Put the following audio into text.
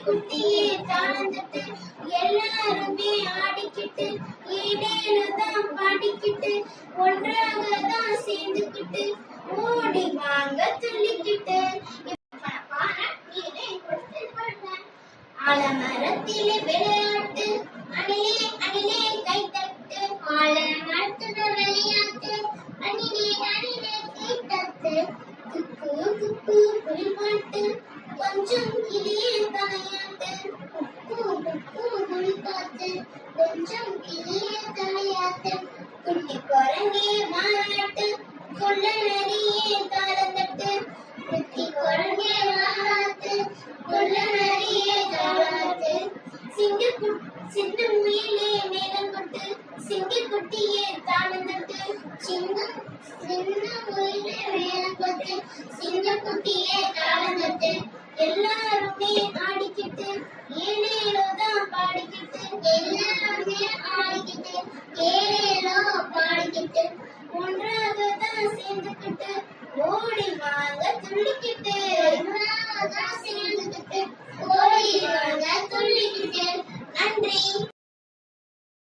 குட்டியே தாழ்ந்துட்டு எல்லாருமே ஆடிக்கிட்டு ஏடேனுதான் பாடிக்கிட்டு ஒன்றாகதான் சேர்ந்துக்கிட்டு ஓடி வாங்க துள்ளிக்கிட்டு ஆலமரத்திலே விளையாட்டு அணிலே அணிலே கை தட்டு ஆலமரத்துல விளையாட்டு அணிலே அணிலே கை தட்டு குக்கு குக்கு குளிப்பாட்டு கொஞ்சம் கிளியே தலையாட்டு குக்கு குக்கு குளிப்பாட்டு கொஞ்சம் கிளியே தலையாட்டு குட்டி குரங்கே மாறாட்டு கொள்ள நரியே தாளந்தட்டு குட்டி குரங்கே மாறாட்டு கொள்ள நரியே தாளந்தட்டு சின்ன முயலே மேலம் கொட்டு சிங்கக்குட்டியே தாளந்தட்டு சின்ன முயலே மேலம் கொட்டு சிங்கக்குட்டியே தாளந்தட்டு எல்லாருமே ஆடிக்கிட்டு ஏழேலோதான் பாடிக்கிட்டு எல்லாருமே ஆடிக்கிட்டு ஏழேலோ பாடிக்கிட்டு ஒன்றாகதான் சேர்ந்துக்கிட்டு ஓடி வாங்க துள்ளிக்கிட்டு ஒன்றாகதான் சேர்ந்துக்கிட்டு ஓடி வாங்க துள்ளிக்கிட்டு நன்றி.